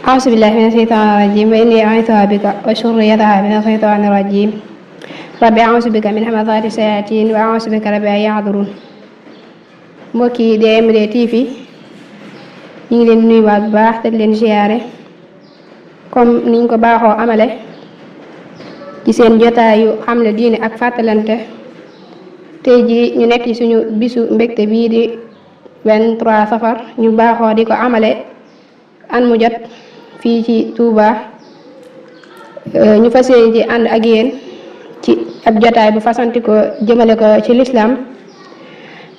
أعوذ بالله من الشيطان الرجيم وإني أعيذها بك وذريتها من الشيطان الرجيم rabbi a'uuzu bika min hamazaati sayaatiin wa a'uuzu bika rabbi an yahduruun. mbokki DMD TV ñu ngi leen di nuyuwaat bu baax te di leen ziyaare comme niñ ko baaxoo amale ci seen jotaayu xamle diine ak fàttalante. tey jii ñu nekk ci suñu bisu mbégte bii di 23 safar ñu baaxoo di ko amale an mu jot fii ci Touba. ñu fas yéene ci ànd ak yéen ci ab jotaay bu fasanti ko jëmale ko ci lislaam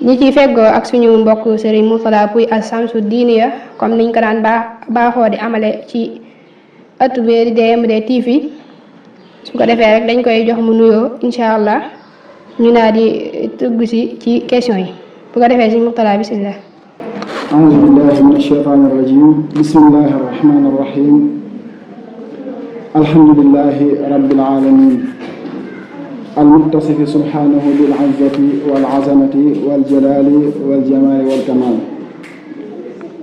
ñi ciy feggoo ak suñu mbokk Serigne Mourtada Pouye Assamsu Diiniya comme niñ ko daan baaxoo di amale ci ëttu bi di DMD TV. su ko defee rek dañ koy jox mu nuyoo incha allah ñu naa di tugg ci question yi bu ko defee Serigne Mourtada bismillah. أعوذ بالله من الشيطان الرجيم بسم الله الرحمن الرحيم الحمد لله رب العالمين المتصف سبحانه بالعزة والعظمة والجلال والجمال والكمال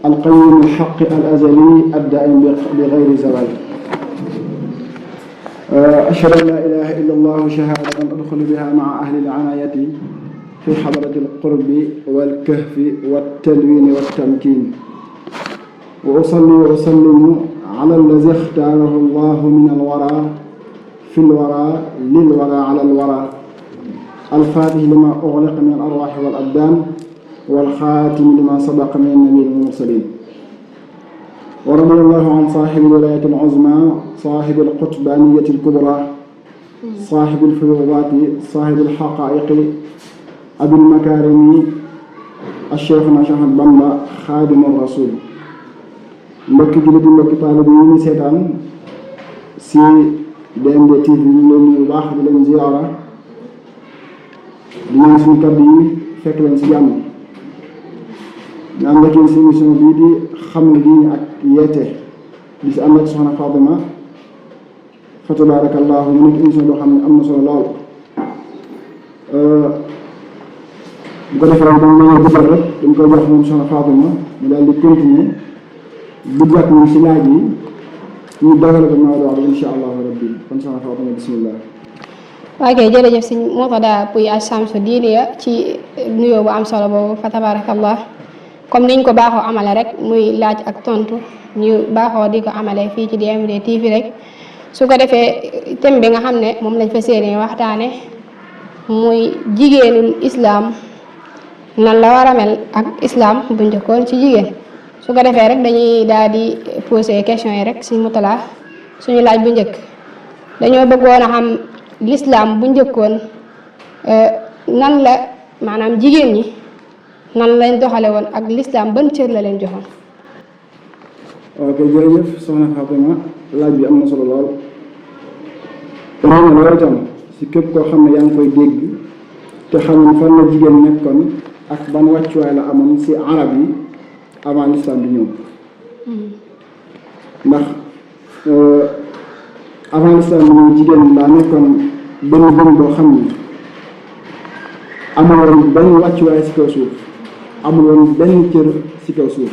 القيوم الحق الأزلي الدائم بغير زوال أشهد أن لا إله إلا الله شهادة أدخل بها مع أهل العناية في حضرة القرب والكهف والتلوين والتمكين وأصلي وأسلم على الذي اختاره الله من الورى في الورى للورى على الورى الفاتح لما أغلق من الأرواح والأبدان والخاتم لما سبق من النبي المرسلين ورضي الله عن صاحب الولاية العظمى صاحب القطبانية الكبرى صاحب الفيوضات صاحب الحقائق أبي المكارم الشيخنا Cheikh Ahmadou Bamba xaadimu rasul. mbokki jullit yi mbokki taalibe yi ñu seetaan si DMD TV ñu ngi leen nuyu baax di leen ziyaara di ñaan suñu kàddu yi fekk leen si jàmm. ñu ànd ak yéen si émission bii di xamle diine ak yeete di si ànd ak soxna Fatima fa tabarakallahu mu nekk émission boo xam ne am na solo lool. bu ko defee dañ ma guddal rek dañ koy jox moom soxna Fatima mu daal di continuer bu jot moom si laaj yi ñu dagale ko maa wax insha allahu rabbi kon soxna Fatima bismillah. ok jërëjëf Serigne Mourtada Pouye Assamsu Diiniya ci nuyoo bu am solo boobu fa tabarakallah comme niñ ko baaxoo amale rek muy laaj ak tontu ñu baaxoo di ko amale fii ci DMD TV rek su ko defee thème bi nga xam ne moom lañ fa séenee waxtaane muy jigéenul islam nan la war a mel ak islam bu njëkkoon ci jigéen. su ko defee rek dañuy daal di poser question yi rek Serigne Mourtada suñu laaj bu njëkk dañoo bëggoon a xam l'islam bu njëkkoon nan la maanaam jigéen ñi nan lañ doxale woon ak l'islam ban cër la leen joxoon. ok jërëjëf soxna Fatima laaj bi am na solo lool réew na loolu itam si képp koo xam ne yaa ngi koy dégg te xamul fan la jigéen nekkoon ak ban wàccuwaay la amoon si arab yi avant l'islam bi ñëw ndax avant l'islam bi ñëw jigéen daa nekkoon benn boo xam ne amul woon benn wàccuwaay si kaw suuf amul woon benn cër si kaw suuf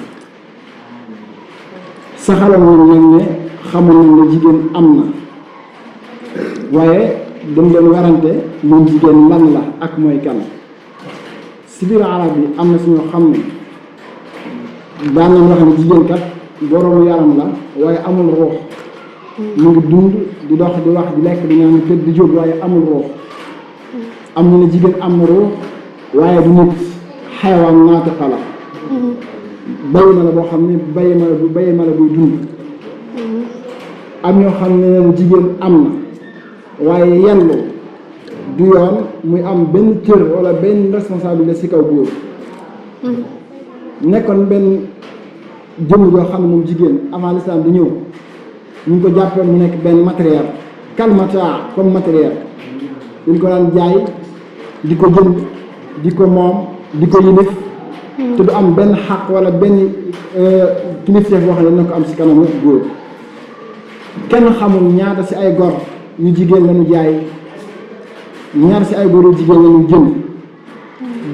saxaloon nañ ne xamoon nañ ne jigéen am na waaye dañ doon warante moom jigéen lan la ak mooy kan si biir arab yi am na suñoo xam ne daan nañ wax ne jigéen kat boroomu yaram la waaye amul ruux mu ngi dund di dox di wax di lekk di naan tëdd di jóg waaye amul ruux am na ne jigéen am na ruux waaye du nit xayawaan naatiqa la bay ma la boo xam ne bay ma la buy dund am ñoo xam ne neen jigéen am na waaye yellu du yoon muy am benn cër wala benn responsabilité si kaw góor nekkoon benn jëmm joo xam ne moom jigéen avant l'islam di ñëw ñu ngi ko jàppoon mu nekk benn matériel kalmata comme matériel dañ ko daan jaay di ko jënd di ko moom di ko yilif te du am benn xaq wala benn kilifteef boo xam ne dina ko am si kanamu góor kenn xamul ñaata si ay gor yu jigéen lañu jaay ñaar si ay góor yu jigéen lañu jënd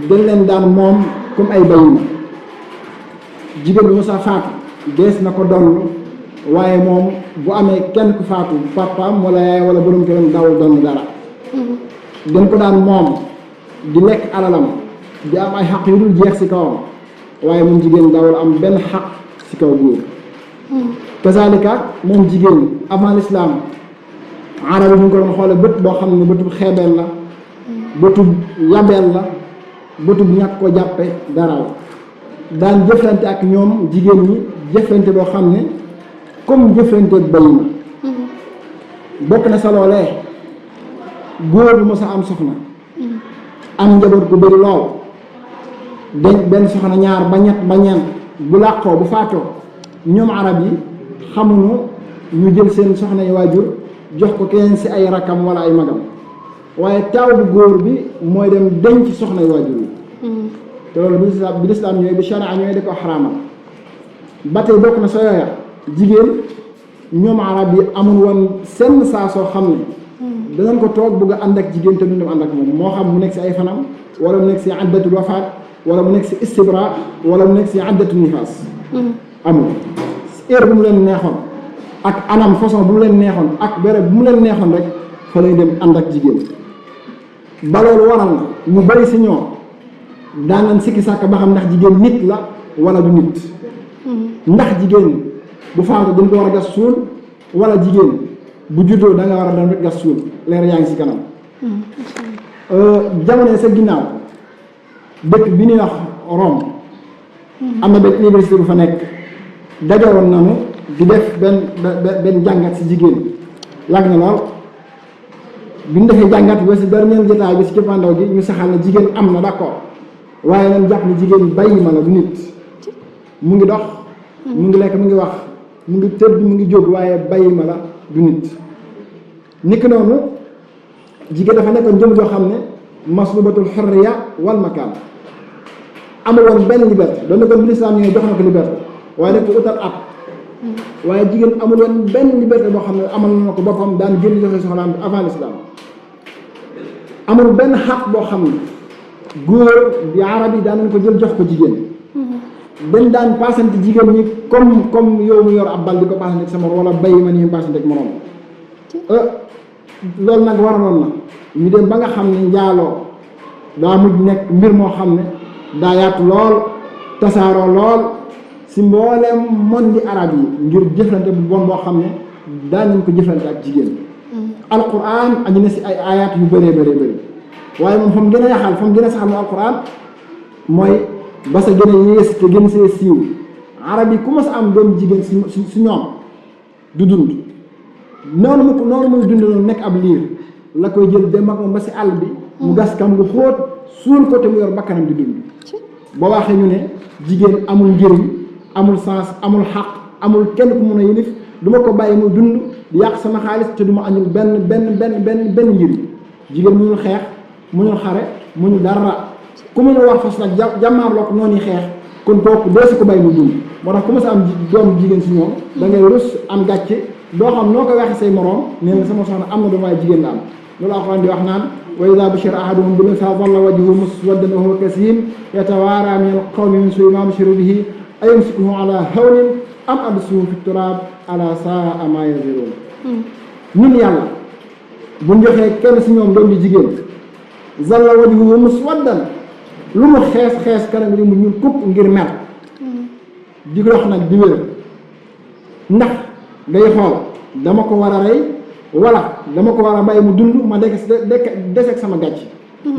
dañ leen daan moom comme ay bayima jigéen bi mosa faatu dees na ko donn waaye moom bu amee kenn ku faatu papaam wala yaay wala borom këram dawul doon dara dañ ko daan moom di lekk alalam di am ay xaq yu dul jeex ci kawam waaye moom jigéen dawul am benn xaq ci kaw góor kazalika moom jigéen avant l'islam arab yi ñu ko doon xoole bët boo xam ne bëtub xeebeel la bëtub yabeel la bëtub ñàkk ko jàppe dara la daan jëflante ak ñoom jigéen ñi jëflante boo xam ne comme jëflante bay ma bokk na sa loolee góor bu mos a am soxna am njaboot gu bëri lool dañ benn soxna ñaar ba ñett ba ñeent bu làqoo bu faatoo ñoom arab yi xamuñu ñu jël seen soxna yi waajur jox ko kenn ci ay rakkam wala ay magam waaye taaw bu góor bi mooy dem denc soxna yi waajur yi te loolu bi lislaam ñooy bi sharia ñooy da ko xaraamal ba tey bokk na sa yooya jigéen ñoom arab yi amul woon senn saa soo xam ne danañ ko toog bëgg a ànd ak jigéen te duñu ànd ak moom moo xam mu nekk ci ay fanam wala mu nekk ci addatul wafaat wala mu nekk ci istibra wala mu nekk ci addatu nifaas amul heure bu mu leen neexoon ak anam façon bu mu leen neexoon ak béréb bu mu leen neexoon rek fa lay dem ànd ak jigéen ba loolu waral na ñu bari ci ñoom daan nañ sikki sàkk ba xam ndax jigéen nit la wala du nit ndax jigéen bu faatu dañ ko war a gas suul wala jigéen bu juddoo da nga war a dem rek gas suul leer yaa ngi ci kanam jamono sa ginnaaw dëkk bi ñuy wax Rome am na benn université bu fa nekk dajawoon nañu di def benn jàngat ci jigéen yàgg na lool bi ñu defee jàngat ba ci dernier jotaay bi ci cappaandaw gi ñu saxal na jigéen am na d'accord waaye nañ jàpp ni jigéen bàyyi ma la du nit mu ngi dox mu ngi lekk mu ngi wax mu ngi tëdd mu ngi jóg waaye bàyyi ma la du nit niki noonu jigéen dafa nekkoon jëm joo xam ne maslubatul xurriya wal makaan amul woon benn liberté doon na kon bi lislaam ñëwee jox na ko liberté waaye nag ko utal at waaye jigéen amul woon benn liberté boo xam ne amal na ko boppam daan génn joxe soxlaam bi avant l'islam amul benn xaq boo xam ne góor bi arab yi daan nañ ko jël jox ko jigéen dañ daan paasante jigéen ñi comme yow mu yor ab bal di ko paasante ak sa morom wala bay ma ni paasante ak morom loolu nag waraloon na ñu dem ba nga xam ne njaaloo daa mujj nekk mbir moo xam ne daa yaatu lool tasaaroo lool si mbooleem mondi arab yi ngir jëflante bu bon boo xam ne daan nañ ko jëflante ak jigéen alquran añu ne si ay ayat yu bëree bëri waaye moom fa mu gën a yaxal fa mu gën a saxal mu alquran mooy ba sa gën a yées te gën see siiw arab yi ku ma sa am doom jigéen si ñoom du dund noonu muy dund noonu nekk ab liir la koy jël dem ak moom ba si àll bi mu gas kam lu xóot suul ko te mu yor bakkanam di dund boo waxee ñu ne jigéen amul njëriñ amul sens amul xaq amul kenn ku mun a yilif du ma ko bàyyi muy dund di yàq sama xaalis te du ma añul benn njëriñ jigéen mënul xeex mënul xare mënul dara ku mënul war fas nag jàmmaarloo ko noonu xeex kon kooku dee si ko bàyyi muy dund moo tax ku ma sa am doom jigéen si ñoom da ngay rus am gàcce doo xam noo koy waxee say moroom nee na sama soxna am na doom waaye jigéen la am loolu alxuraan di wax naan wa idaa bushira ahaduhum bil unsaa zalla wajhuhu muswaddan wa huwa kasiim yatawaaraa mina al-qawmi min suu'i maa bushira bihi ayumsikuhu alaa hawnin am adsuhu fi turaab alaa saa'a maa yaziruun ñun yàlla buñ joxee kenn si ñoom doom di jigéen zalla wajhuhu muswaddan lu mu xees kanam li mu ñuul kukk ngir mer di ko wax nag di wér ndax day xool dama ko war a rey wala dama ko war a bàyyi mu dund ma deseeg sama gàcc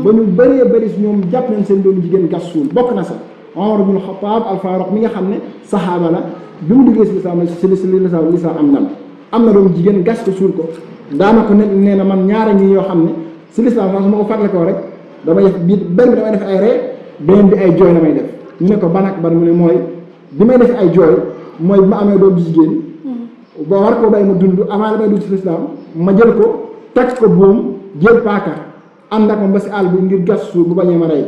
ba ñu bëree bëri si ñoom jàpp nañ seen doomu jigéen gas suul bokk na sax Omar ibn Khattab al-Faruq mi nga xam ne saxaaba la bi mu duggee si lislaam am na doomu jigéen gas ko suul ko daanaka ne nee na man ñaara ñi yoo xam ne si lislaam sax su ma ko fàttalikoo rek damay def benn bi damay def ay ree beneen bi ay jooy la may def ñu ne ko ban ak ban mu ne mooy bi may def ay jooy mooy bi ma amee doomu jigéen ba war ko bay ma dund avant la may dugg si lislaam ma jël ko teg ko buum jël paaka ànd ak ma ba si àll bi ngir gas suuf bu bañee ma rey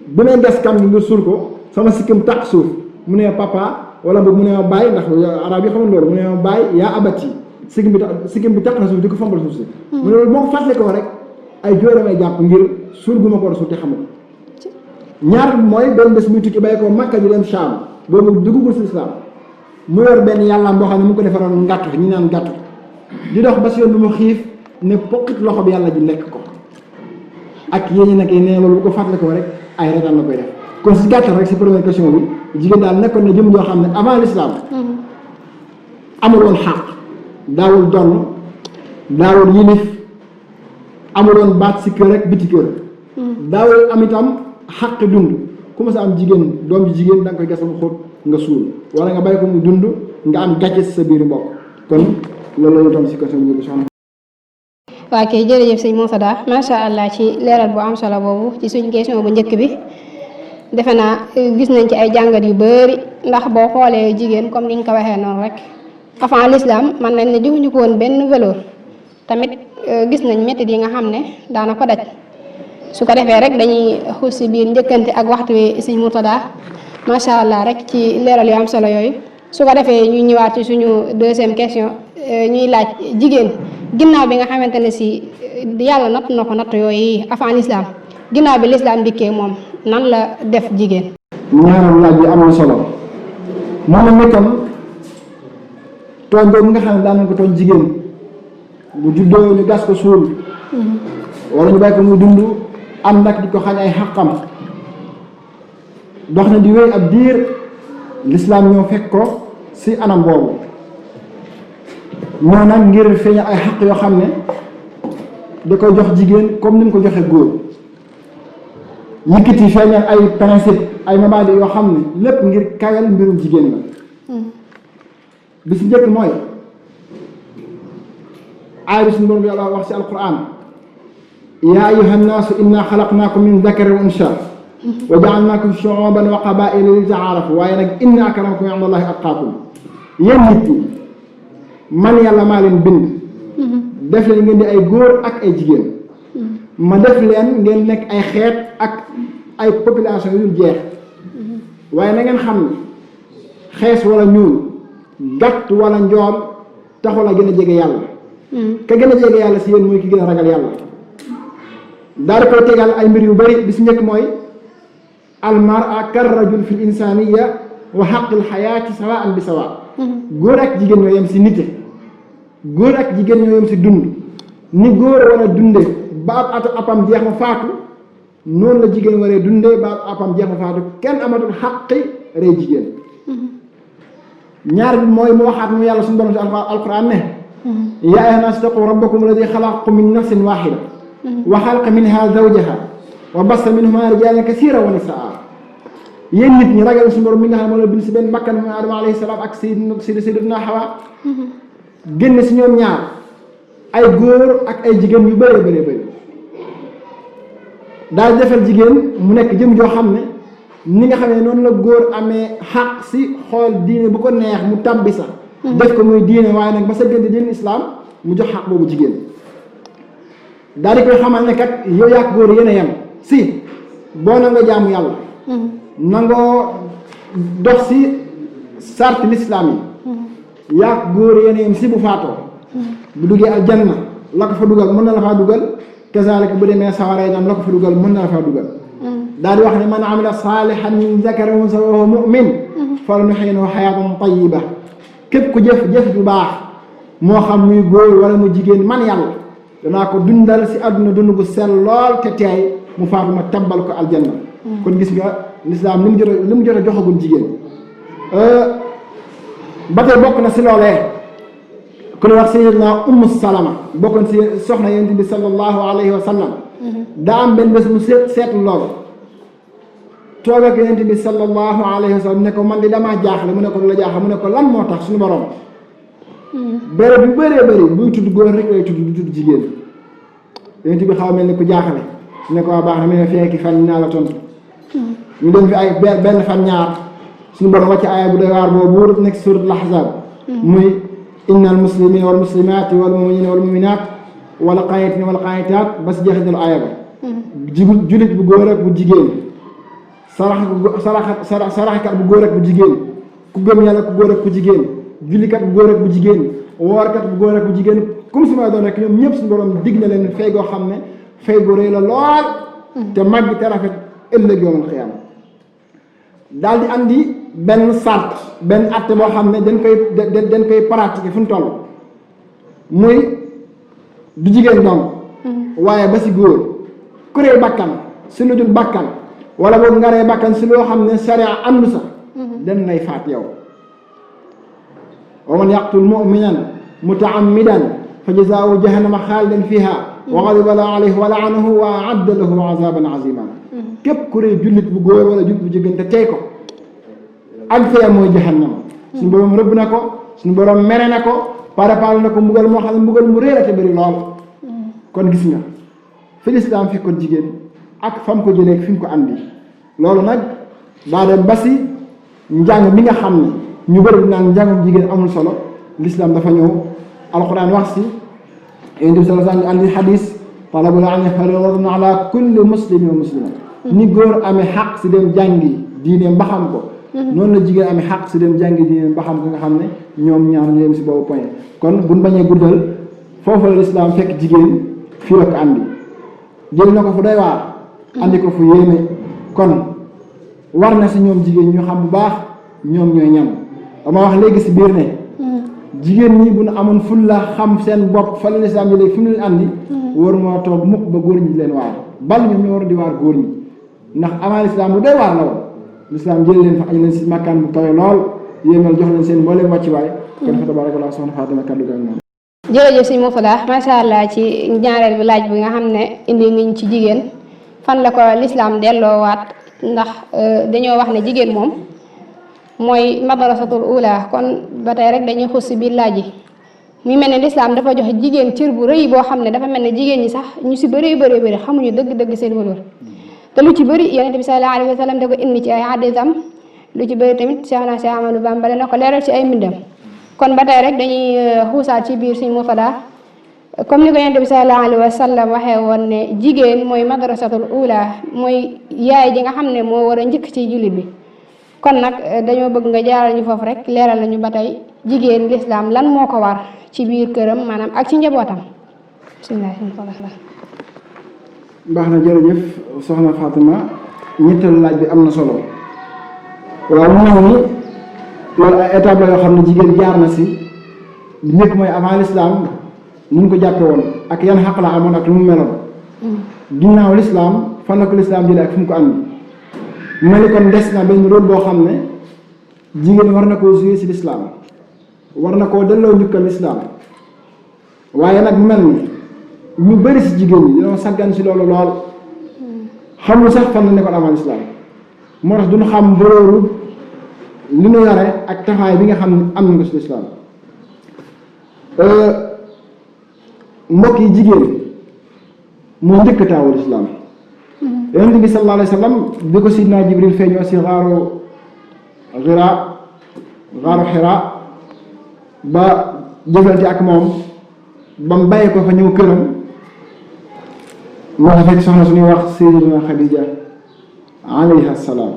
bi may gas kam ngir suul ko sama sikkim taq suuf mu ne papa wala boog mu ne ma bàyyi ndax arab yi xamul loolu mu ne ma bàyyi yaa abati sikkim bi taq na suuf di ko fambal suuf si mu ne loolu moo ko fàttali ko rek ay jooy la may jàpp ngir suul gu ma ko war a suul te xamul ñaar mooy benn bés muy tukki bàyyi ko Makka bi dem Shaam boobu duggugul si lislaam mu yor benn yàllaam boo xam ne mu ngi ko defaroon ngàtt ñi naan gàtt di dox ba si yoon bi mu xiif ne poqit loxo bi yàlla ji lekk ko ak yéen ñi nag nee loolu bu ko fàttali ko rek ay retaan la koy def kon si gàttal rek si première question bi jigéen daal nekkoon na jëm joo xam ne avant l'islam amul woon xaq daawul donn daawul yilif amul woon baat si kër rek biti kër daawul am itam xaq dund ku ma sa am jigéen doom ji jigéen da nga koy gas mu xóot nga suul wala nga bàyyi ko mu dund nga am gàcce si sa biir mbokk kon loolu la tam si question bi soxna. waa kay jërëjëf sëñ Mourtada macha allah ci leeral bu am solo boobu ci suñ question bu njëkk bi defe naa gis nañ ci ay jàngat yu bari ndax boo xoolee jigéen comme ni nga ko waxee noonu rek avant l'islam man nañ ne joxuñu ko woon benn valeur tamit gis nañ métit yi nga xam ne daana ko daj su ko defee rek dañuy xuus si biir njëkkante ak waxtu wi sëñ Mourtada macha allah rek ci leeral yu am solo yooyu su ko defee ñuy ñëwaat ci suñu deuxième question ñuy laaj jigéen ginnaaw bi nga xamante ne si yàlla natt na ko natt yooyu avant l'islam ginnaaw bi l'islam dikkee moom nan la def jigéen. ñaareelu laaj bi am na solo moom la nekkoon tooñ boobu nga xam ne daan nañ ko tooñ jigéen bu juddoo ñu gas ko suul wala ñu bàyyi ko muy dund am nag di ko xañ ay xàqam dox na di wéy ab diir l'islam ñoo fekk ko si anam boobu ñoo nag ngir feeñal ay xaq yoo xam ne da koy jox jigéen comme ni mu ko joxe góor yëkkati feeñal ay principe ay mabaadi yoo xam ne lépp ngir kawel mbirum jigéen la bi si njëkk mooy aaya bi suñu borom bi yàlla wax ci alquran yaa ayyuha nnaasu inna xalaqnaakum min dakarin wa unsa wa jaalnaakum shuuban wa qabaa'ila li taarafu waaye nag inna akramakum inda allahi atqaakum yéen nit ñi man yàlla maa leen bind def leen ngeen di ay góor ak ay jigéen ma def leen ngeen nekk ay xeet ak ay population yu jeex waaye na ngeen xam ne xees wala ñuul gàtt wala njool taxul a gën a jege yàlla ka gën a jege yàlla si yéen mooy ki gën a ragal yàlla daal di koy tegal ay mbir yu bari bi si njëkk mooy almara karrajul fi l insaniya wa xaqil xayaati sawaan bi sawa góor ak jigéen ñoo yem si nite góor ak jigéen ñoo yem si dund ni góor war a dunde ba ab apam jeex ma faatu noonu la jigéen waree dunde ba ab apam jeex ma faatu kenn amatul xaqi rey jigéen ñaar bi mooy mu waxaat mu yàlla suñu borom si alquran ne yaa ayyuhan naas ittaqu rabbakum alladi xalaqakum min nafsin waxida wa xalaqa minha zawjaha wa bassa minhuma rijaalan kasiiran wa nisaa yéen nit ñi ragal suñu borom mi nga xam ne moo la bind si benn bakkan mu Adama alayhi salaam ak sayyidatuna Hawa génn si ñoom ñaar ay góor ak ay jigéen yu bëree bëri bëri daal defal jigéen mu nekk jëm joo xam ne ni nga xam ne noonu la góor amee xaq si xool diine bu ko neex mu tàbbi sax def ko muy diine waaye nag ba sa gënte diine islam mu jox xaq boobu jigéen daal di koy xamal ne kat yow yaa góor yéen a yem si boo na nga jaamu yàlla nangoo dox si sart l'islam yi yaa góor yéen a yem si bu faatoo bu duggee aljanna la ko fa dugal mën na la faa dugal kazaalika bu demee sawara itam la ko fa dugal mën na la faa dugal daal di wax ne man amila saalihan min zakarin wa unsaa wa huwa mu'min falanuhyiyannahu hayaatan tayyiba képp ku jëf bu baax moo xam muy góor wala mu jigéen man yàlla danaa ko dundal si àdduna dund gu sell lool te teey mu faatu ma tabbal ko aljanna kon gis nga lislaam li mu jot a joxagul jigéen ba tey bokk na si loolee ku ne wax sayyidina Ummu Salama bokkoon si soxna yonent bi sallallahu alayhi wa sallam daa am benn bés mu seetlu loolu toog ak yonent bi sallallahu alayhi wa sallam ne ko man di damaa jaaxle mu ne ko lu la jaaxle mu ne ko lan moo tax suñu borom béréb yu bëree bëri buy tudd góor rek lay tudd du tudd jigéen yonent bi xaw mel ni ku jaaxle ne ko waa baax na mu ne fekki fan naa la tontu ñu dem fi ay benn fan ñaar suñu borom wàcc aaya bu doy waar boobu nekk suuratul Ahzaab muy inna al muslimina wal muslimaati wal muminina wal muminaat wal qaanitina wal qaanitaat ba si jeexital aaya ba julit bu góor ak bu jigéen saraxkat bu góor ak bu jigéen ku gëm yàlla ku góor ak ku jigéen jullikat bu góor ak bu jigéen woorkat bu góor ak bu jigéen comme si ma doon rek ñoom ñëpp suñu borom dig na leen fay goo xam ne fay gu rëy la lool te màgg te rafet ëllëg yawmal xiyaama daal di andi benn sart benn atte boo xam ne dañ koy pratiquer fu ñu toll muy du jigéen dong waaye ba si góor kuree bakkan si lu dul bakkan wala boog ngaree bakkan si loo xam ne sharia andu sax dañ lay faat yow wa man yaqtul mu'minan mutaammidan fa jazaa'uhu jahannama xaalidan fiha wa ghadiba alayhi wa la'anahu wa a'adda lahu azaban azima képp kuree jullit bu góor wala jullit bu jigéen te tey ko ak fee mooy jahannama suñu borom rëbb na ko suñu borom mere na ko préparé na ko mbugal moo xam ne mbugal mu réer te bëri lool kon gis nga fi lislaam fi ko jigéen ak fam ko jëlee fi mu ko andi loolu nag daa dem ba si njàng mi nga xam ne ñu bëri naan njàngum jigéen amul solo lislaam dafa ñëw alquran wax si yonent bi sallallahu alayhi wa sallam andi xadis talabul ilmi fariidatun ala kulli muslimin wa muslima ni góor amee xaq si dem jàngi diineem ba xam ko noonu la jigéen amee xaq si dem jàngi diineem ba xam ko nga xam ne ñoom ñaar ñu yem si boobu point kon buñ bañee guddal foofu la lislaam fekk jigéen fii la ko andi jël na ko fu doy waar andi ko fu yéeme kon war na si ñoom jigéen ñu xam bu baax ñoom ñooy ñan dama wax léegi si biir ne jigéen ñi bu nu amoon ful la xam seen bopp fa la lislaam yi léegi fi mu leen andi waru moo toog mukk ba góor ñi di leen waar bal ñoom ñoo war di waar góor ñi ndax avant lislaam lu doy waar la woon lislaam jël leen fa aj leen si makkaan bu kawe lool yéemal jox leen seen mbooleem wàccuwaay kon fa tabarakallah soxna Fatima kaddu gaa moom jërëjëf sëñ Moufada macha allah ci ñaareel bi laaj bi nga xam ne indi ngiñ ci jigéen fan la ko lislaam delloowaat ndax dañoo wax ne jigéen moom mooy madrasatul ula kon ba tey rek dañuy xus si biir laaj yi muy mel ne lislaam dafa joxe jigéen cër bu rëy boo xam ne dafa mel ne jigéen ñi sax ñu si bëree bëri xamuñu dëgg-dëgg seen valeur te lu ci bëri yonent bi sallallahu alayhi wa sallam da ko indi ci ay hadiisam lu ci bëri tamit Cheikh Ahmadou Bamba na ko leeral ci ay mbindam kon ba tey rek dañuy xuusaat ci biir sëñ Moufada comme ni ko yonent bi sallallahu alayhi wa sallam waxee woon ne jigéen mooy madrasatul ula mooy yaay ji nga xam ne moo war a njëkk ci jullit bi kon nag dañoo bëgg nga jaaral ñu foofu rek leeral nañu ba tey jigéen lislaam lan moo ko war ci biir këram maanaam ak ci njabootam bismillah. baax na jërëjëf soxna Fatima ñetteelu laaj bi am na solo waaw mu ni loolu ay étape la yoo xam ne jigéen jaar na si njëkk mooy avant l'islam nu mu ko jàppe woon ak yan xaq la amoon ak lu mu meloon ginnaaw l'islam fan la ko l'islam jëlee ak fu mu ko andi mel ni kon des na benn rôle boo xam ne jigéen war na koo jouer si l'islam war na koo delloo njukkal l'islam waaye nag mel ni ñu bëri si jigéen ñi dañoo saggan si loolu lool xamul sax fan la nekkoon avant l'islam moo tax duñu xam valeur li nu yore ak taxawaay bi nga xam ne am na ko si l'islam mbokk yi jigéen moo njëkk taawu l'islam yonent bi sallallahu alayhi wa sallam bi ko sidna Jibril feeñoo si xaaru Xira ba jëflante ak moom ba mu bàyyi ko fa ñëw këram moo fekk soxna suñuy wax Sayyidina Xadija alayha salaam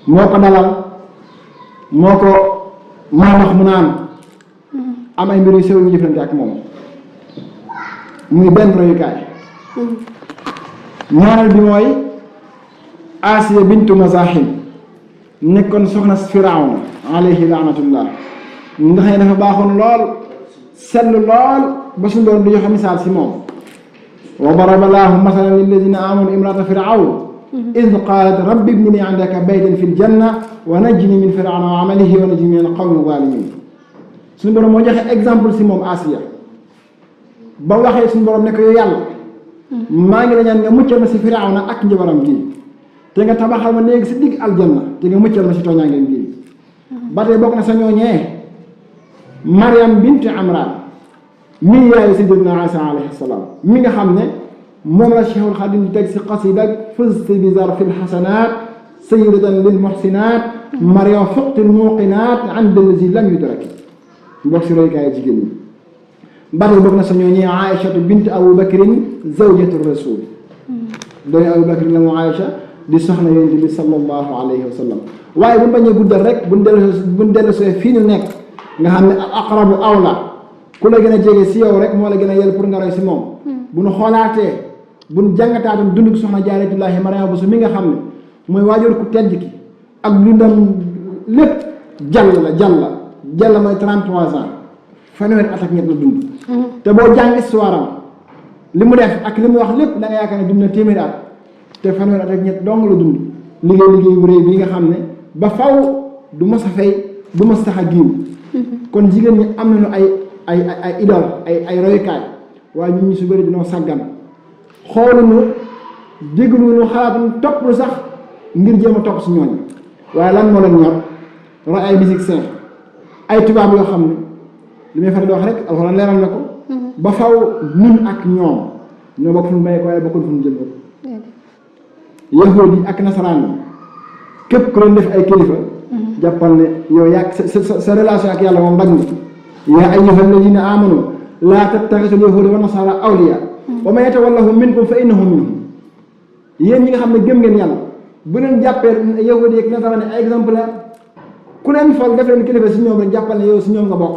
moo ko dalal moo ko wax mu naan am ay mbir yu sew yu jëflante ak moom muy benn royukaay ñaareel bi mooy Asiya bintu Mazahim nekkoon soxna Firawna alayhi laanatullah nga xam ne dafa baaxoon lool seetlu lool ba suñu doon di joxe misaal si moom wa daraba llaahu masalan lilladina amanu imrata firawn id qaalat rabbi ibni li indaka baytan fi ljanna wa najjini min firawna wa amalihi wa najjini min alqawmi zalimin suñu borom moo joxe exemple si moom Asiya ba waxee suñu borom ne ko yow yàlla maa ngi la ñaan nga muccal ma si firawna ak njabaram gi te nga tabaxal ma léegi si digg aljanna te nga muccal ma si tooñaangeen gi ba tey bokk na sa ñooñee Maryam bint Imran mi yaayu Sayyidina Isa alayhi salaam mi nga xam ne moom la Cheikhul Xadim di teg si qasida fuzti bi zarfil xasanaat sayyidatan lil muhsinaat Maryam fuqtil muuqinaat inda allazi lam yudrak mbokk si roykaay jigéen ñi ba tey bokk na sa ñooñee Aïchatu bint Abu Bakrin zawjatu rasul dooy Abu Bakrin la mu Aïcha di soxna yonent bi sallallahu alayhi wa sallam waaye bu ñu bañee guddal rek buñ dellu see fii ñu nekk nga xam ne aqrabu awla ku la gën a jege si yow rek moo la gën a yel pour nga roy si moom bu nu xoolaatee bu nu jàngataatam dundug soxna Jaaratullaahi Mariama Bousso mi nga xam ne mooy waajur ku tedd ki ak dundam lépp jàll mooy 33 ans fanweeri at ak ñett la dund. te boo jàng histoire am li mu def ak li mu wax lépp da nga yaakaar ne dund na téeméeri at te fanweeri at ak ñett dong la dund liggéey bu rëy bi nga xam ne ba faw du mës a fay du mës tax a giim kon jigéen ñi am nañu ay idole ay royukaay waaye ñun ñu su bëri dinoo sàggan xooluñu dégluñu xalaatuñu topp lu sax ngir jéem a topp si ñooñu waaye lan moo leen ñor roy ay musiciens ay tubaab yoo xam ne li may faral di wax rek alxuraan leeral na ko ba faw ñun ak ñoom ñoo bokk fu ñu may ko waaye bokkul fu ñu jël ko yahuud yi ak nasaraan yi képp ku leen def ay kilifa jàppal ne yow yaa sa relation ak yàlla moom dagg na yaa ayyuha alladina amanu laa tattaxisu alyahuuda wa nasara awliya wa man yatawallahum minkum fa innahu minhum yéen ñi nga xam ne gëm ngeen yàlla bu leen jàppee yahuud yi ak nasaraan ay exemplaire ku leen fal def leen kilifa si ñoom rek jàppal ne yow si ñoom nga bokk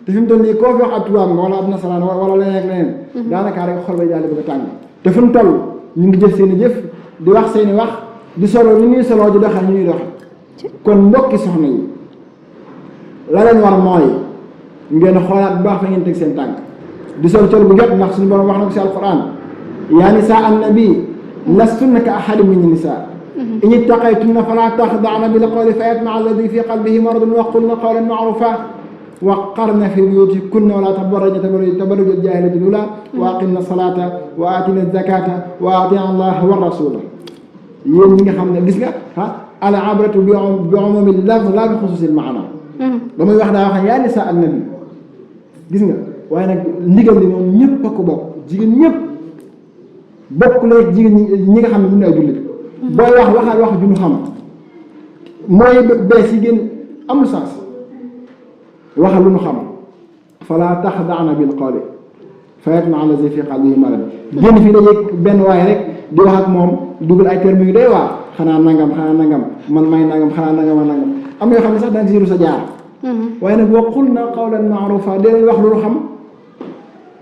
te fi mu toll nii koo fi wax ab tubaab nga wala ab nasaraan wala leneen ak leneen daanaka rek xol bay daal di bëgg a tàng te fu mu toll ñu ngi jëf seen i jëf di wax seen i wax di solo ni ñuy soloo di doxal ñu ñuy dox kon mbokki soxna yi la leen war mooy ngeen xoolaat bu baax fa ngeen teg seen tànk di sol col bu jot ndax suñu borom wax na ko si alquran yaa nisaa annabi lastunna ka ahadin min nisaa in ittaqaytunna fala taxda'na bil qawli fa yatma'a alladi fi qalbihi maradun wa qulna qawlan ma'rufa waqarna fi buyutikunna wala tabarrajna tabarruj al-jaahiliyati al-uula wa aqimna salata wa atina zakata wa atina allaha wa rasula yéen ñi nga xam ne gis nga al abratu bi umumi lafz la bi xusuusil maana ba muy wax daa wax yaa nisaa annabi gis nga waaye nag ndigal li moom ñëpp a ko bokk jigéen ñëpp bokk la jigéen ñi nga xam ne mun ay jullit booy waxal wax ju ñu xam mooy bees yi gën amul sens waxal lu ñu xam fala taxda'na bil qawli fa yatma'a allazi fi qalbihi marad génn fii dajeeg benn waaye rek di wax ak moom dugal ay termes yu doy waar xanaa nangam man may nangam xanaa nangam ak nangam am na yoo xam ne sax danga si ru sa jaar waaye nag wa qulna qawlan ma'rufa dee wax lu ñu xam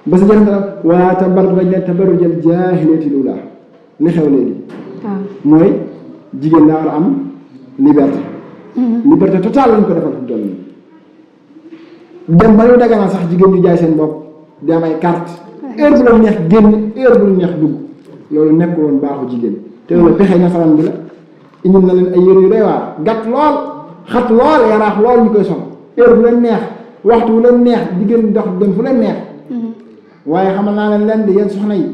ba sa jërëm dara wala tabarrajna tabarrujal jaahiliyati l-uulaa li xew léegi mooy jigéen daa war a am liberté totale lañ ko defal fu mu toll nii dem ba ñu daganal sax jigéen ñu jaay seen bopp di am ay carte heure bu la neex génn heure bu la neex dugg loolu nekk woon baaxu jigéen te loolu pexe nasaraan bi la indil na leen ay yére yu doy waar gàtt lool xat lool yaraax lool ñu koy sol heure bu leen neex waxtu bu leen neex jigéen dox dem fu leen neex waaye xamal naa leen leen di yéen soxna yi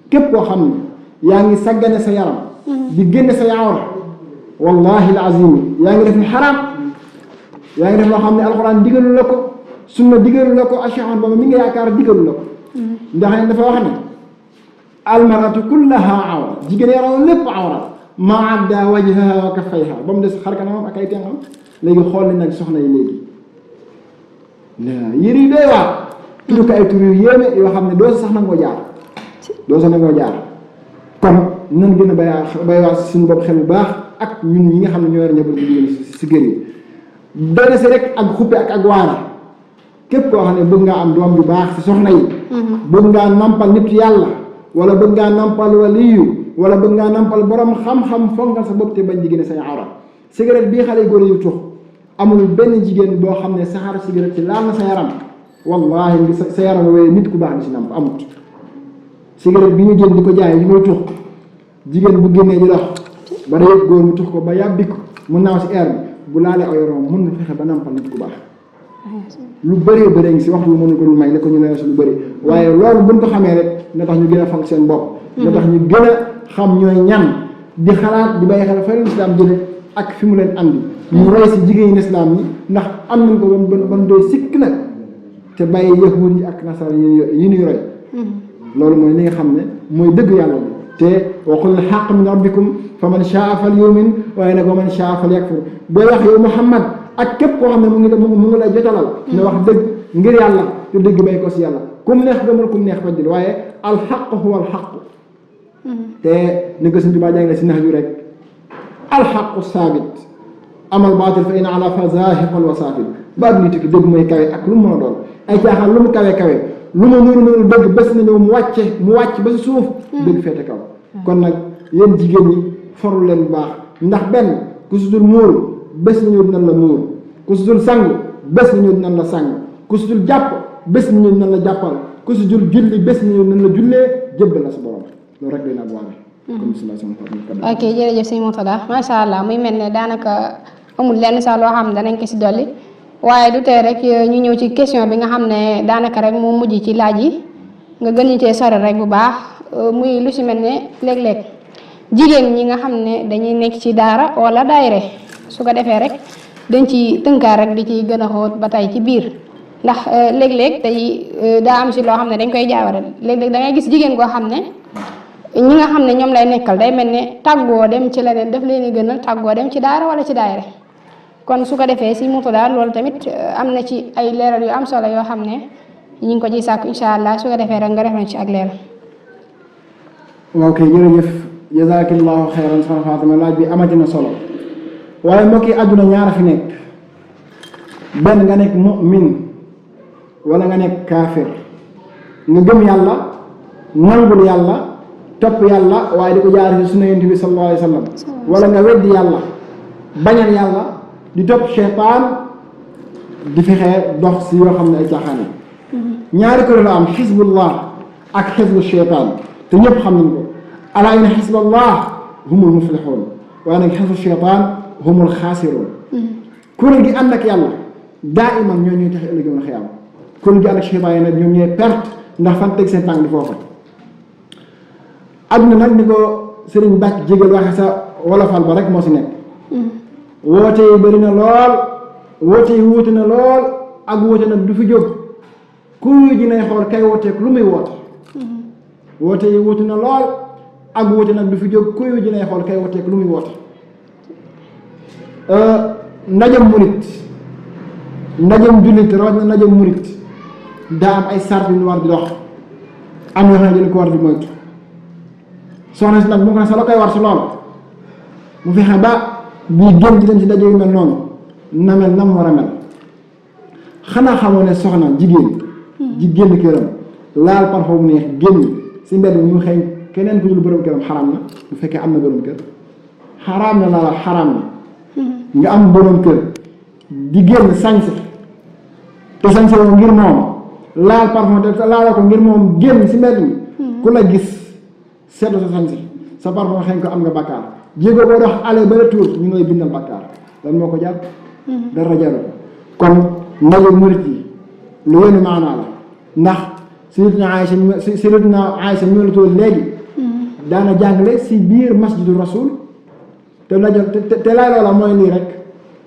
képp koo xam ne yaa ngi saggane sa yaram di génne sa awra wallahi alazim yaa ngi def lu xaraam yaa ngi def loo xam ne alxuraan digalu la ko sunna digalu la ko ashahan booba mi ngi yaakaar digalu la ko ndax ne dafa wax ne almaratu kullaha awra jigéen yaram lépp awra ma adda wajhaha wa kaffayha ba mu des xar kanamam ak ay tengam léegi xool nañ nag soxna yi léegi yëri yi doy waar tudd ko ay tur yu yéeme yoo xam ne doo sax nangoo jaar kon nan gën a baywaat suñu bopp xel bu baax ak ñun ñi nga xam ne ñoo yor ñëpp jigéen si kër yi doone si rek ak xuppe ak waara képp koo xam ne bëgg ngaa am doom ju baax si soxna yi bëgg ngaa nampal nit yàlla wala bëgg ngaa nampal waliyu wala bëgg ngaa nampal borom xam-xam fongal sa bopp te bañ di génne say awra cigarette bii xale góor yu tux amul benn jigéen boo xam ne saxaar cigarette ci laal na sa yaram wallahi ngi sa yaram woowe nit ku baax di si namp amut cigarette bi ñu jël di ko jaay yi muy tux jigéen bu génnee di dox ba da yëg góor mu tux ko ba yàbbi ko mu naaw si air bi bu laalee aw yaram mën na fexe ba nampal nit ku baax lu bëree bëree ngi si waxtu bi mënu ko lu may la ko ñu lay si lu bëri waaye loolu buñ ko xamee rek na tax ñu gën a fonk seen bopp na tax ñu gën a xam ñooy ñan di xalaat di bàyyi xel fa leen islam jële ak fi mu leen andi ñu roy si jigéen ñi islam ñi ndax am nañ ko ban doy sikk nag te bàyyi yahuud yi ak nasara yi ñuy roy loolu mooy li nga xam ne mooy dëgg yàlla bi te wa qul al-haqq min rabbikum fa man shaa falyu'min waaye nag wa man shaa falyakfur booy wax yow Muhammad ak képp koo xam ne mu ngi lay jotalal ne wax dëgg ngir yàlla te dëgg bay ko si yàlla kum neex gëmal kum neex baddil waaye al-haqq huwa al-haqq te ni ko Sëñ Tuubaa jàngale si nax ju rek al-haqqu saabit amal baatil fa in ala fa zaahiqun wa saafil baat ni tukki dëgg mooy kawe ak lu mu mën a doon ay caaxaan lu mu kawe lu ma nuru dëgg bés na ñëw mu wàcc ba si suuf dëgg feete kaw kon nag yéen jigéen ñi farul leen bu baax ndax benn ku si dul muuru bés na ñëw dinañ la muur ku si dul sangu bés na ñëw dinañ la sang ku si dul jàpp bés na ñëw dinañ la jàppal ku si dul julli bés na ñëw dinañ la jullee jëbbal la sa borom loolu rek day naa waame comme bisimilah sama xarit ok jërëjëf sëñ Murtada macha allah muy mel ne daanaka amul lenn sax loo xam ne danañ ko si dolli waaye du tee rek ñu ñëw ci question bi nga xam ne daanaka rek moo mujj ci laaj yi nga gën ñu cee sori rek bu baax muy lu si mel ne léeg-léeg jigéen ñi nga xam ne dañuy nekk ci daara wala daayre su ko defee rek dañ ci tënkaar rek di ci gën a xóot ba tey ci biir ndax léeg-léeg day daa am si loo xam ne dañ koy jaaware léeg-léeg da ngay gis jigéen koo xam ne ñi nga xam ne ñoom lay nekkal day mel ne tàggoo dem ci leneen daf leen di gënal tàggoo dem ci daara wala ci daayre kon su ko defee si Murtada loolu tamit am na ci ay leeral yu am solo yoo xam ne ñu ngi ko ciy sàkku incha allah su ko defee rek nga def na ci ak leeral. ok jërëjëf jazaakillahu xayran soxna Fatima laaj bi amati na solo waaye mbokk yi àdduna ñaara fi nekk benn nga nekk mu'min wala nga nekk kaafir nga gëm yàlla nangul yàlla topp yàlla waaye di ko jaar ci sunna yonent bi sallallahu alayhi wa sallam wala nga weddi yàlla bañal yàlla di topp seytaan di fexe dox si yoo xam ne ay caaxaan yi ñaari kuréel la am xisbullah ak xisbu seytaan te ñëpp xam nañ ko alaa inna xisballah humul muflixuun waaye nag xisbu seytaan humul xaasiruun kuréel gi ànd ak yàlla daa iman ñoo ñuy tax ëllëg yoon xiyaam kuréel gi ànd ak seytaan yi nag ñoom ñooy perte ndax fan teg seen tànk di foofa àdduna nag ni ko sëriñ Bàcc jégal waxe sa wolofal ba rek moo si nekk woote yi bëri na lool woote yi wuute na lool ak woote nag du fi jóg ku ji nay xool kay wooteek lu muy woote woote yi wuute na lool ak woote nag du fi jóg ku ji nay xool kay wooteek lu muy woote ndajam murit ndajam jullit rawat na ndajam murit daa am ay sart yu ñu war di dox am yoo xam ne dañ ko war di moytu soxna si nag mu ko ne sa la koy war si lool mu fexe ba bii génn di dem ci daje yu mel noonu na mel na mu war a mel xanaa xamoo ne soxna jigéen ji génn këram laal parfum bu neex génn si mbedd mi mu xëy keneen ku dul borom këram xaraam na bu fekkee am na borom kër xaraam na laa xaraam na nga am borom kër di génn sañse te sañse woon ngir moom laal parfum te laala ko ngir moom génn si mbedd mi ku la gis seetlu sa sañse sa parfum xëy ko am nga bakkaar jéego boo dox aller ba retour ñu ngi lay bindal bakkaar lan moo ko jàpp dara jaru kon ndaje murit yi lu yenu maanaa la ndax Sayyidatuna Aïcha ñu la tool léegi daana jàngale si biir masjidu rasul te lay loola mooy lii rek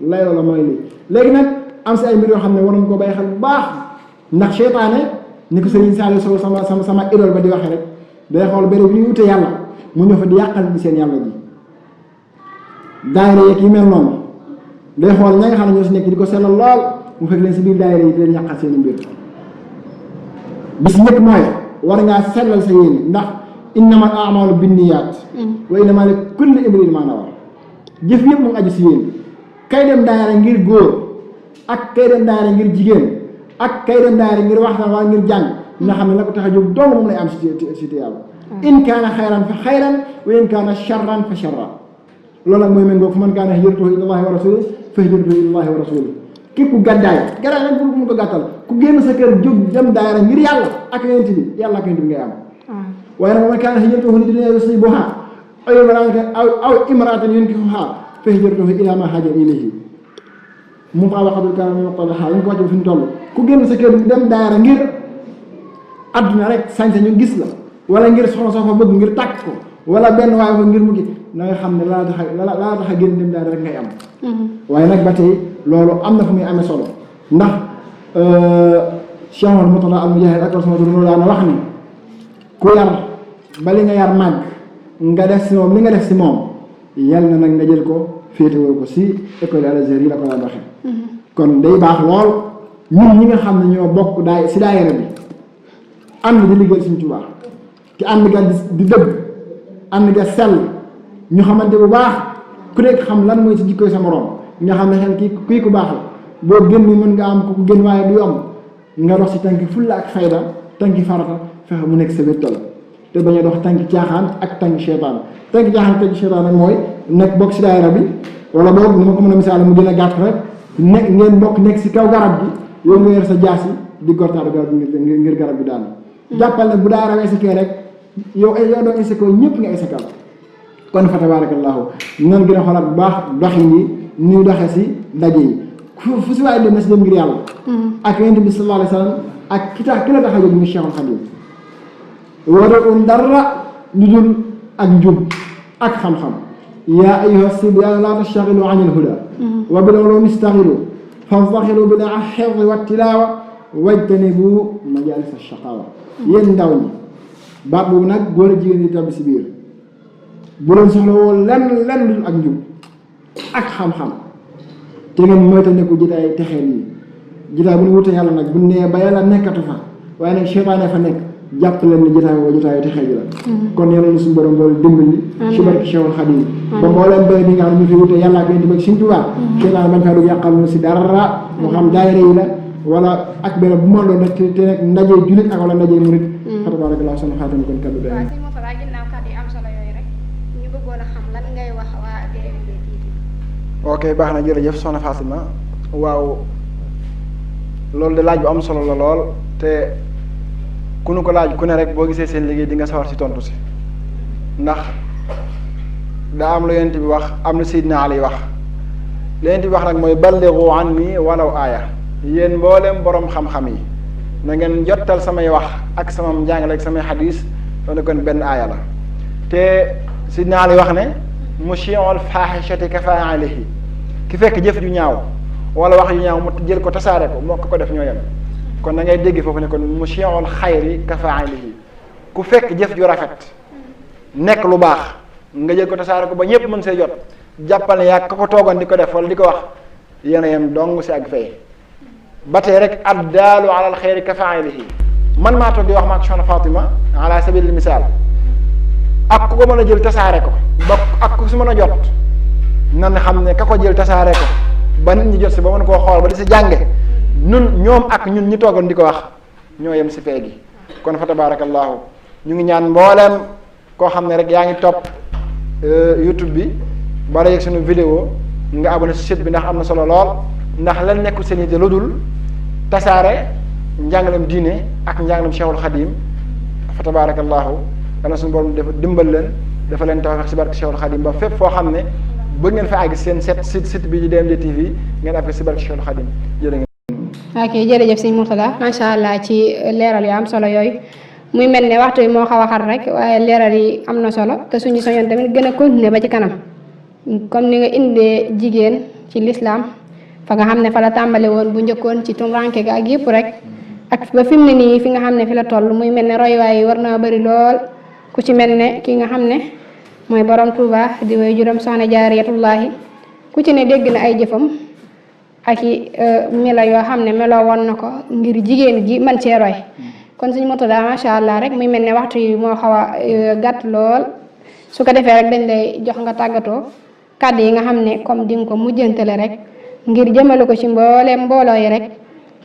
lay loola mooy lii léegi nag am si ay mbir yoo xam ne war nañu ko bàyyi xel bu baax ndax seytaane ni ko Sëriñ Saliou Sow sama idole ba di waxee rek day xool béréb bi ñu wute yàlla mu ñëw fa di yàqal di seen yàlla ji daayira yeeg yi mel noonu day xool ña nga xam ne ñoo si nekk di ko sellal lool mu fekk leen si biir daayira yi di leen yàqal seen mbir bis njëkk mooy war ngaa sellal sa yéene ndax innamal a'maalu binniyaat wa innamaa li kulli imri'in maa nawaa jëf yëpp mu ngi aju si yéen kay dem daayira ngir góor ak kay dem daayira ngir jigéen ak kay dem daayira ngir waxtaan wala ngir jàng nga xam ne la ko tax a jóg dong moom lay am si yàlla in kaana xayran fa xayran wa in kaana charran fa charran loolu nag mooy méngoo fa man kaana hijratuhu ilallaahi wa rasuulihi fa hijratuhu ilallaahi wa rasuulihi képp ku gàddaay nag pour mu ko gàttal ku génn sa kër jóg dem daayira ngir yàlla ak yonent bi yàlla ak yonent bi ngay am waaye nag man kaana hijratuhu lidunyaa yusiibuhaa aw imra'atin yankihuhaa fa hijratuhu ilaa maa haajara ilayhi mufaaraqatul kaana min muqtadahaa ñu ko wàcc fi ñu toll ku génn sa kër dem daayira ngir adduna rek sañse ñu gis la wala ngir soxna soo fa bëgg ngir tàkk ko wala benn waaye ko ngir mu gi na nga xam ne laa tax a génn dem daayira rek ngay am waaye nag ba tey loolu am na fu muy amee solo ndax Cheikh Omar Murtada al Mujahid ak sama tur loolu daana wax ni ku yar ba li nga yar màgg nga def si moom li nga def si moom yal na nag nga jël ko féetewoo ko si école Al Azhar yi la ko daan waxee kon day baax lool ñun ñi nga xam ne ñoo bokk si daayira bi ànd di liggéey Sëriñ Tuubaa ki ànd ga di dëgg ànd ga sell ñu xamante bu baax ku nekk xam lan mooy si jikkoy sa morom nga xam ne xel kii ku baax la boo gën ni mën nga am ku ko gën waaye du yomb nga dox si tànki fulla ak fayda tànki farata fexe mu nekk sa wéttal te bañ a dox tànki caaxaan ak tànki seytaan tànki caaxaan tànki seytaan nag mooy nekk bokk si daayira bi wala boog ni ma ko mën a misaal mu gën a gàtt rek ngeen bokk nekk si kaw garab gi yow nga yor sa jaasi di gortaatu garab gi ngir garab bi daanu jàppal nag bu daayira esekee rek yow doon esekoo ñëpp nga esekal kon fa tabarakallahu nan gën a xoolaat bu baax doxin yi ñuy doxe si daje yi fu si waaye dem na si dem ngir yàlla ak yonent bi sallallahu alayhi wa sallam ak ki la tax a jóg mu Cheikhul Khadim waroon dara lu dul ak njub ak xam-xam yaa ayyuha sibyan la tashtaxilu an il-huda wa bil ulumi istaxilu fantaxilu bil xifdi wa tilawa wajtanibu majalis ash-shaqawa yéen ndaw ñi baat boobu nag góor a jigéen ñi tabbi si biir bu leen soxla woo lenn lu dul ak njub ak xam-xam te ngeen moytandiku jotaay texeel yi jotaay bu ñu wute yàlla nag bu nee ba yàlla nekkatu fa waaye nag seytaane fa nekk jàpp leen ni jotaayu texee ji la kon yàlla na suñu borom boole dimbali ci barke Cheikhul Khadim ba mbooleem bëri bi nga xam ne ñu fi wute yàlla ak yéen Sëriñ Tuubaa seytaane bañ faa dugg yàqal nu si dara mu xam daayira yi la wala ak benn bu ma doon rek te nekk ndaje jullit ak wala ndaje murit fa tabarakallah sunu xaatam kon kaddu day ok baax na jërëjëf soxna Fatima waaw loolu de laaj bu am solo la lool te ku nu ko laaj ku ne rek boo gisee seen liggéey di nga sawar si tontu si ndax daa am lu yonent bi wax am lu Seydina Ali wax li yonent bi wax nag mooy ballighu anni walaw aaya yéen mboolem borom xam-xam yi na ngeen jottal samay wax ak sama njàngale ak samay xadis doon kon benn aaya la te Seydina Ali wax ne mushi'ul faaxishati ka faa'ilihi ki fekk jëf ju ñaaw wala wax ju ñaaw mu jël ko tasaare ko moo ko def ñoo yem kon da ngay dégg foofu ne kon mushi'ul xayri ka faa'ilihi ku fekk jëf ju rafet nekk lu baax nga jël ko tasaare ko ba ñëpp mën see jot jàppal ne yaa ka ko toogoon di ko def wala di ko wax yéen a yem dong si ak fay ba tey rek addaalu ala al xayri ka faa'ilihi man maa toog di wax maak soxna Fatima ala sabilil misaal ak ku ko mën a jël tasaare ko ba ak ku si mën a jot nan xam ne ka ko jël tasaare ko ba nit ñi jot si ba mën koo xool ba di si jànge ñoom ak ñun ñi toogoon di ko wax ñoo yem si fee gi kon fa tabarakallahu ñu ngi ñaan mbooleem koo xam ne rek yaa ngi topp YouTube bi bala yegg suñu vidéo nga abonné si site bi ndax am na solo lool ndax lan nekkul seen yite lu dul tasaare njàngalem diine ak njàngalem Cheikhul Khadim fa tabarakallahu dana suñu borom def dimbal leen dafa leen tawfeex si barke Cheikhul Khadim ba fépp foo xam ne bëgg ngeen fa àgg seen site bi di DMD TV ngeen àgg si barke Cheikhul Khadim jërë ngeen. ok jërëjëf sëñ Mourtada macha allah ci leeral yu am solo yooyu muy mel ne waxtu yi moo xaw a xar rek waaye leeral yi am na solo te suñu soñoon tamit gën a continuer ba ci kanam comme ni nga indee jigéen ci lislaam fa nga xam ne fa la tàmbale woon bu njëkkoon ci tumranke ga ak yëpp rek ak ba fi mu ne nii fi nga xam ne fi la toll muy mel ne royuwaay yi war naa bëri lool ku ci mel ne ki nga xam ne mooy borom Touba di way juróom soxna Jaariyatullaahi ku ci ne dégg na ay jëfam ak i melo yoo xam ne meloo woon na ko ngir jigéen ji man cee roy kon suñu Mourtada macha allah rek muy mel ne waxtu yi moo xaw a gàtt lool su ko defee rek dañ lay jox nga tàggatoo kàddu yi nga xam ne comme di nga ko mujjantale rek ngir jëmale ko ci mbooleem mbooloo yi rek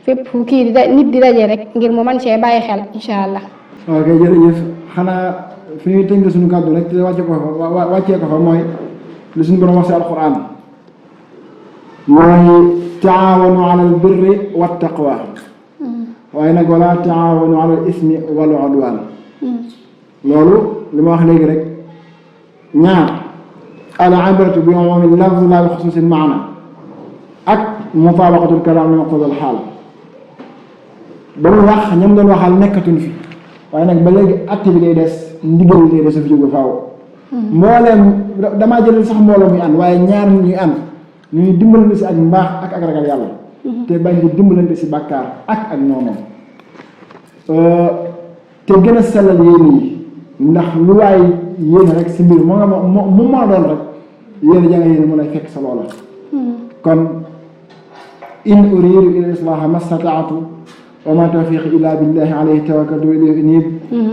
fépp fu kii nit di daje rek ngir mu mën cee bàyyi xel incha allah. ok jërëjëf xanaa fi ñuy tënk suñu kàddu rek te wàccee ko fa mooy lu suñu borom wax si alquran mooy taawanu ala al birri wa taqwa waaye nag wala taawanu ala al ismi wal udwan loolu li ma wax léegi rek ñaar al ibratu bi umumi lafz la bi xusuusi maana ak mutabaqatul kalaam li muqtada al xaal ba mu wax ñoom doon waxal nekkatuñ fi waaye nag ba léegi acte bi day des ndigal day des fi jóge faaw mbooleem damaa jël sax mbooloo muy ànd waaye ñaar ñuy ànd ñuy dimbalante si ak mbaax ak ragal yàlla te bañ di dimbalante si bàkkaar ak noonu te gën a sellal yéen yi ndax lu waay yéene rek si mbir mu mën a doon rek yéen ja nga yéene mu lay fekk sa loola kon in uridu ila islaha mastataatu wa ma tawfiqi illa billahi alayhi tawakkaltu wa ilayhi unib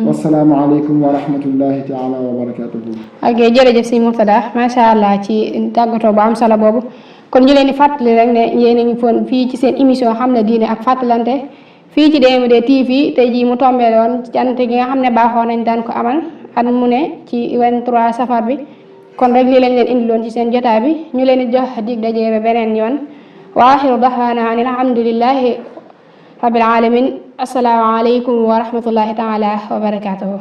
wassalaamu aleykum wa rahmatullahi taala wa barakatuhu ok jërëjëf sëñ Mourtada macha allah ci tàggatoo bu am solo boobu kon ñu leen di fàttali rek ne yéen a ngi foon fii ci seen émission xam ne diine ak fàttalante fii ci DMD TV tey jii mu tombee woon cant gi nga xam ne baaxoo nañ daan ko amal at mu ne ci 23 safar bi kon rek lii lañ leen indiloon ci seen jotaay bi ñu leen di jox dig daje ba beneen yoon wa axiru daxwaana an alhamdulillahi rabbil alamin assalaamu aleykum wa rahmatullahi taala wa barakatuhu